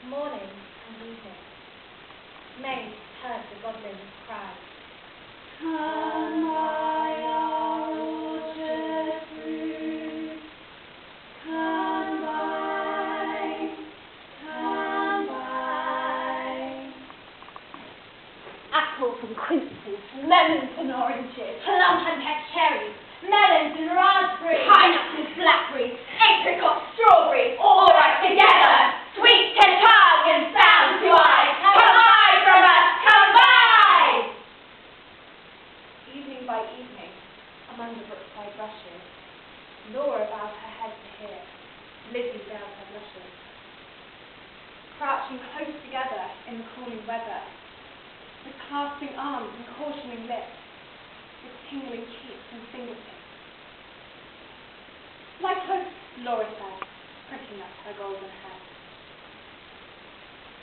Morning and evening. Maids heard the goblin's cry. Come by our orchard fruit. Come by, come by. Apples and quinces, lemons and oranges, plums and pet cherries, melons and raspberries, pineapples and blackberries, apricots, strawberries, all right together. Sweet to tongue and sound to eye. Come by from us, come by! Evening by evening, among the brookside rushes, Laura bowed her head to hear, Lizzie veiled her blushes. Crouching close together in the cooling weather, with clasping arms and cautioning lips, with tingling cheeks and fingertips. Lie close, Laura said, pricking up her golden hair.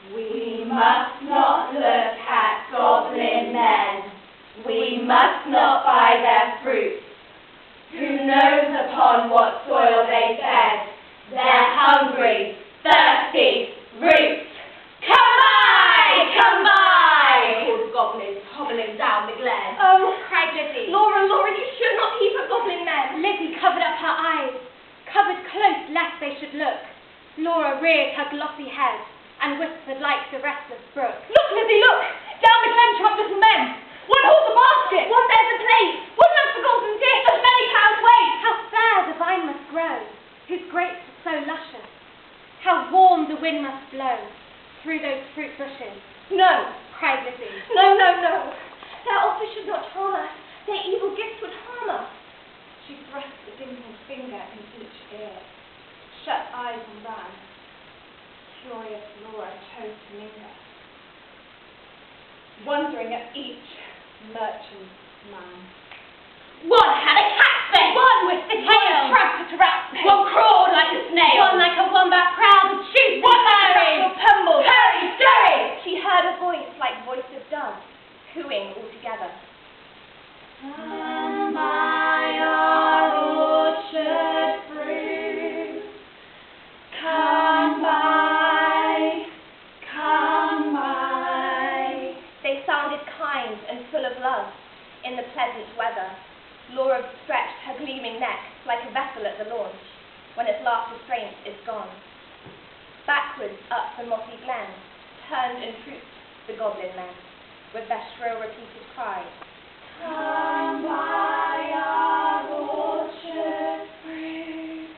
We must not look at goblin men. We must not buy their fruit. Who knows upon what soil they fed their hungry, thirsty roots? Come by, called goblins hobbling down the glen. Oh, cried Lizzie. Laura, you should not peep at goblin men. Lizzie covered up her eyes, covered close lest they should look. Laura reared her glossy head and whispered like the restless brook. Look, Lizzie, look! Down the glen trot little men. One holds a basket. One bears a plate. One looks a golden dish. As many cows wait. How fair the vine must grow, whose grapes are so luscious. How warm the wind must blow through those fruit bushes. No, cried Lizzie. No. Their offer should not harm us. Their evil gifts would harm us. She thrust a dimpled finger in each ear, shut eyes and ran. Curious Laura chose to linger, wondering at each merchant's man. One had a cat's face, one with the tail, one tramped a rat's pace, one crawled like a snail, one like a wombat proud of shoot, one like a tumble, hurry, scurry. She heard a voice like voice of doves, cooing all together. Come by our orchard fruit. Come by, come by. They sounded kind and full of love in the pleasant weather. Laura stretched her gleaming neck like a vessel at the launch when its last restraint is gone. Backwards up the mossy glen turned and trooped the goblin men with their shrill repeated cry. Come by our orchard fruit.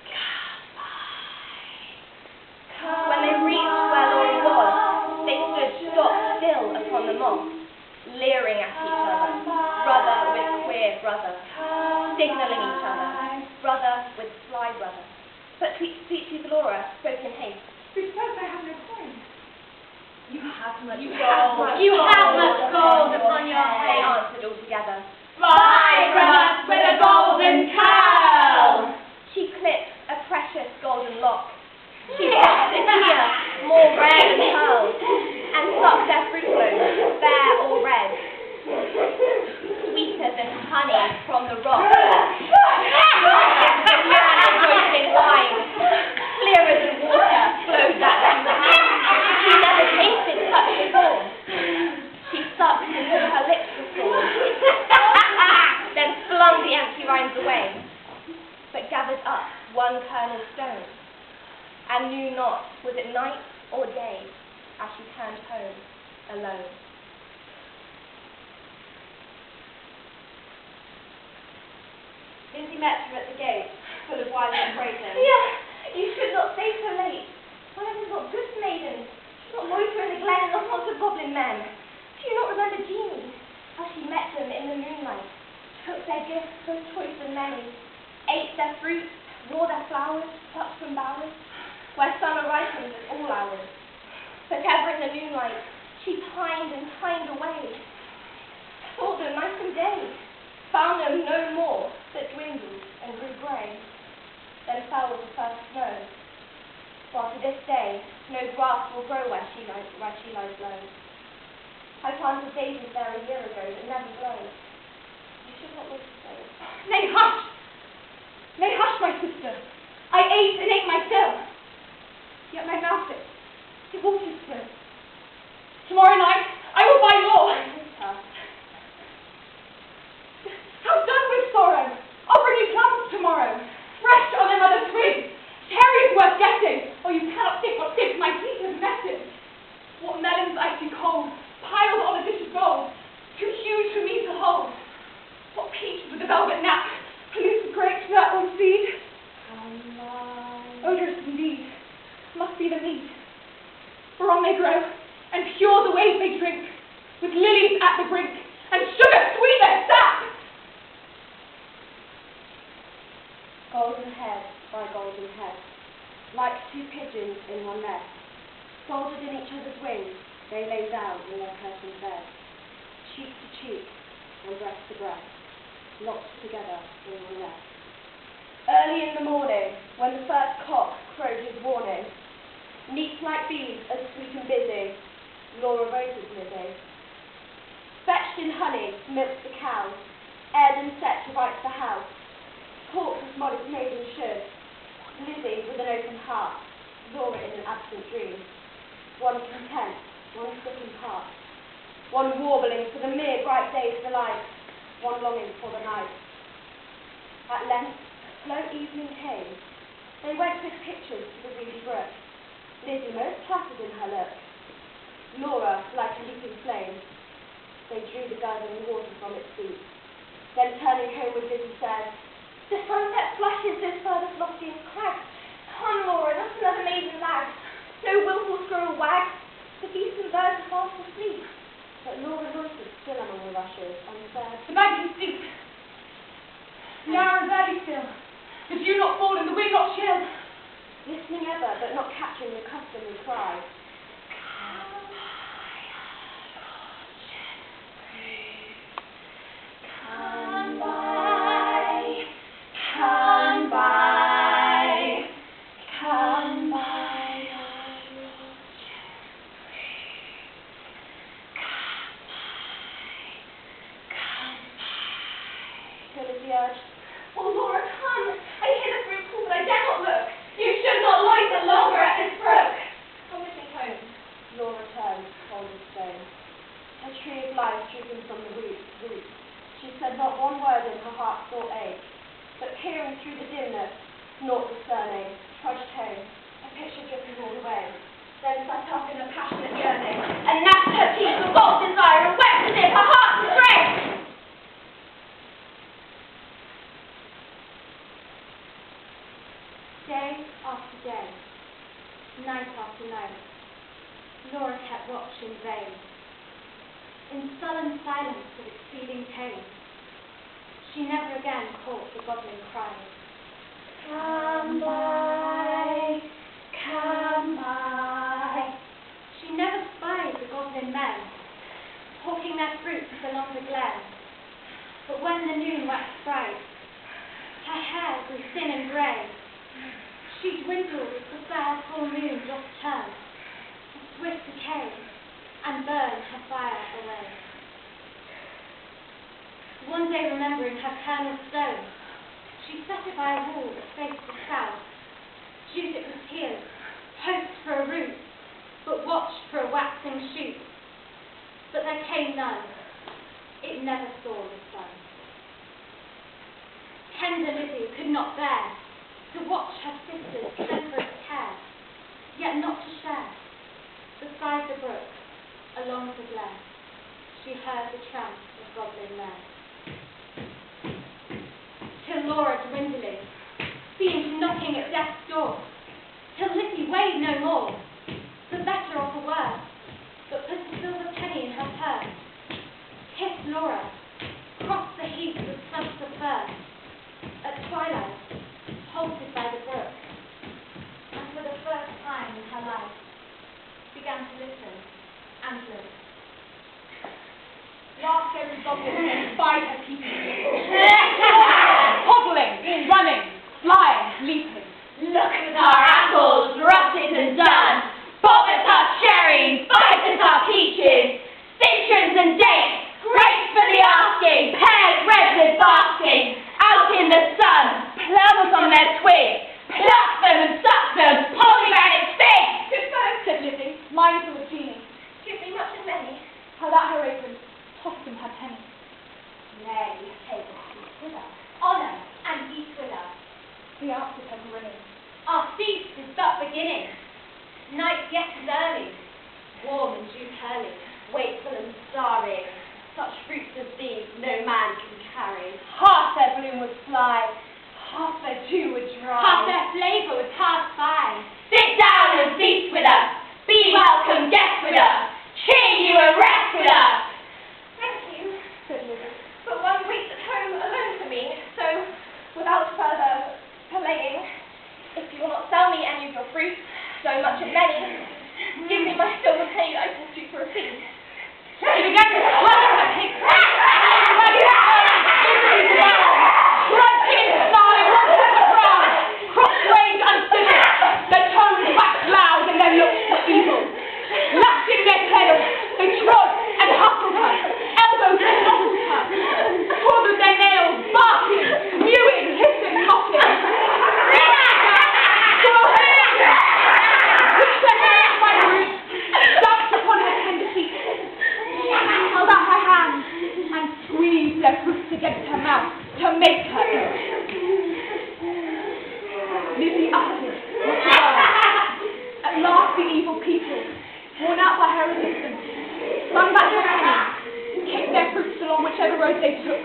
Come by. When they reached where Laura was, they stood stock still upon the moss, leering at each other, brother with queer brother, signalling each other, brother with sly brother. But sweet Laura spoke in haste. Who says I have no coin? You have much You gold. have much gold upon your head. They answered all together. Buy from us with a golden curl. She clipped a precious golden lock. She plucked a tear more rare than pearls, and sucked their fruit loaves, bare or red, sweeter than honey from the rock. Rejoicing wine, clearer than water, flowed that juice. She never tasted such before. She sucked until her lips were full, then flung the empty rinds away, but gathered up one kernel stone, and knew not was it night or day as she turned home alone. Lizzie met her at the gate, full of wise embraces. Yeah, you should not stay so late. Why is not good maidens? Not loiter in the glen and not haunts of goblin men. Do you not remember Jeanie, how she met them in the moonlight, took their gifts so choice and many, ate their fruits, wore their flowers, plucked from bowers, where summer ripens at all hours. But ever in the moonlight, she pined and pined away. Sought them night and day, found them no more, but dwindled and grew grey. Then fell the first snow, while to this day no grass will grow where she lies low. I planted daisies there a year ago that never blow. You should not look so. Nay, hush! Nay, hush, my sister! I ate and ate velvet nap, loose grapes that will feed. Odorous indeed must be the meat, whereon they grow, and pure the wave they drink, with lilies at the brink, and sugar sweet their sap. Golden head by golden head, like two pigeons in one nest, folded in each other's wings, they lay down in their curtained bed, cheek to cheek and breast to breast, locked together in one nest. Early in the morning, when the first cock crowed his warning, neat like bees, as sweet and busy, Laura roses Lizzie. Fetched in honey, milked the cow, aired and set to rights the house, talked as modest maiden should, Lizzie with an open heart, Laura in an absent dream, one content, one sick in part, one warbling for the mere bright day's delight, one longing for the night. At length, slow evening came. They went with pictures to the reedy brook, Lizzie most placid in her look, Laura like a leaping flame. They drew the gurgling water from its deep. Then turning homeward, Lizzie said, The sunset flushes those furthest loftiest crags. Come, Laura, not another maiden lag. No wilful squirrel wags. The beasts and birds are fast asleep. But Laura loitered still among the rushes and said, The bank is deep. Narrow and very still. The dew not fall and the wind not chill. listening ever, but not catching the customary cry. Come by, come by, come by, till as he urged, Oh, Laura, come! I hear the fruit call, but I dare not look. You should not loiter longer at this brook. Come with me home. Laura turned, cold as stone. Her tree of life drooping from the roots. She said not one word in her heart's sore ache, but peering through the dimness, naught discerning, trudged home, her picture dripping all the way. Then sat up in a passionate yearning, and gnashed her teeth with bold desire, and wept as if her heart was break. Day after day, night after night, Laura kept watch in vain. In sullen silence of exceeding pain, she never again caught the goblin cry. Come by, come by. She never spied the goblin men, hawking their fruits along the glen. But when the noon waxed bright, her hair grew thin and grey. She dwindled as the fair full moon just turned to swift decay and burned her fire away. One day, remembering her kernel stone, she set it by a wall that faced the south, dewed it with tears, hoped for a root, but watched for a waxing shoot. But there came none. It never saw the sun. Tender Lizzie could not bear to watch her sister's separate care, yet not to share. Beside the brook, along the glen, she heard the tramp of goblin men. Till Laura, dwindling, seemed knocking at death's door, till Lizzie weighed no more, the better of the worse, but put a silver penny in her purse, kissed Laura, crossed the heath with stumps of fir, at twilight, halted by the brook, and for the first time in her life, began to listen and look. Last every goblin came by her peeping. Hobbling, running, flying, leaping. Look at our apples, rotted and done. Bob at our cherries, bite at our peaches. Citrons and dates, grapes for the asking. Pears red with basking, out in the sun. Plums on their twigs, pluck them and suck them. Pomegranates big. Good folk, said Lizzie, mindful of Jeanie. Give me much and many. Held out her apron, tossed him her penny. Nay, take a seat with us. Honour and eat with us. He answered her grinning. Our feast is but beginning. Night yet is early, warm and dew pearly, wakeful and starry. Such fruits as these no man can carry. Heart would fly, half their dew would dry, half their flavour would pass by. Sit down and feast with us, be welcome guest with us, cheer you and rest with us. Thank you, said Lizzie, but 1 week at home alone for me, so without further delaying, if you will not sell me any of your fruit, so much of many, give me my silver penny that I bought you for a fee. She began to swell her pig. Grunting and snarling, one to the ground, cross-grained uncivil, their tones waxed loud and their looks were evil. Lashing their tails, they trod and hustled her, elbows and throttled her, pulled with their nails, barking, mewing, hissing, mocking. Their fruits against her mouth to make her eat. Lizzie uttered what word. At last the evil people, worn out by her resistance, flung back her penny, kicked their fruits along whichever road they took,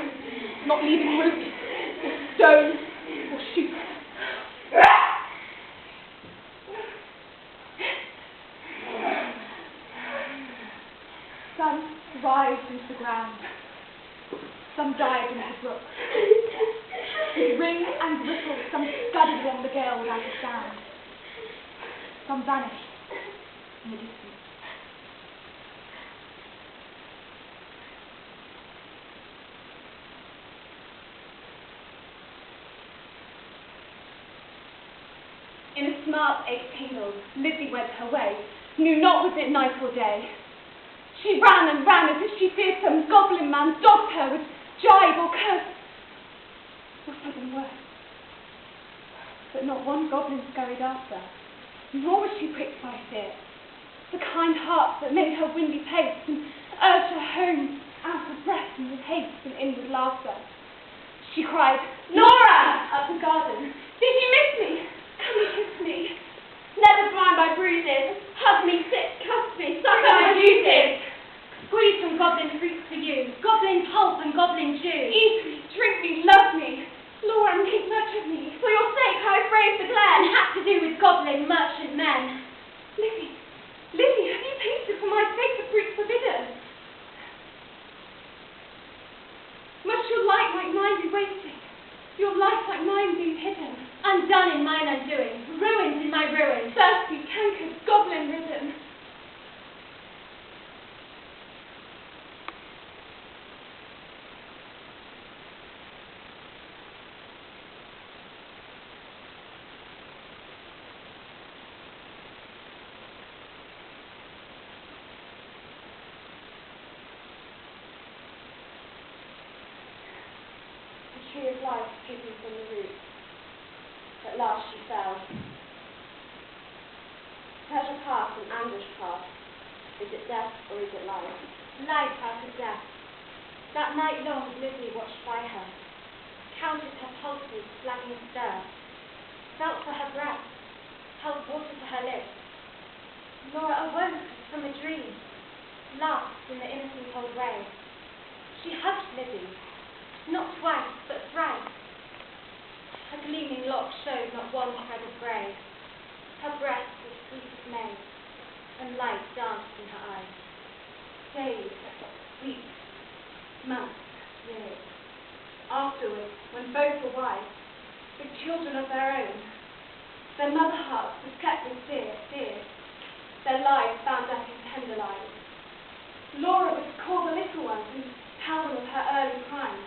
not leaving root, or stone, or shoot. Some writhed into the ground. Some died in the brook. With ring and ripple, some scudded along the gale without a sound. Some vanished in the distance. In a smart 8 tingles, Lizzie went her way, knew not was it night or day. She ran and ran as if she feared some goblin man dogged her with jibe or curse, or something worse. But not one goblin scurried after, nor was she pricked by fear. The kind heart that made her windy pace and urged her home out of breath and with haste and inward laughter. She cried, "Laura!" up the garden. "Did you miss me? Come and kiss me. Never blind by bruises. Hug me, sit, cuff me, suck my juices. Squeeze some goblin fruits for you, goblin pulp and goblin juice. Eat me, drink me, love me. Laura, make much of me. For your sake I braved the glen, had to do with goblin merchant men. Lizzie, Lizzie, have you tasted for my sake the fruits forbidden? Must your light like mine be wasted? Your life like mine be hidden? Undone in mine undoing, ruined in my ruin, thirsty, cankered, goblin-ridden. The tree of life dripping from the roots. At last she fell. Pleasure past and anguish past. Is it death or is it life? Life after death. That night long Lizzie watched by her, counted her pulses flagging stir, felt for her breath, held water to her lips. Laura awoke from a dream, laughed in the innocent old way. She hugged Lizzie, not twice but thrice. Her gleaming locks showed not one thread of grey. Her breast was sweet as May, and light danced in her eyes. Days, weeks, months, years. Afterwards, when both were wise, with children of their own, their mother hearts were kept with fears, their lives bound up in tender lives. Laura was to call the little ones and tell them of her early crimes.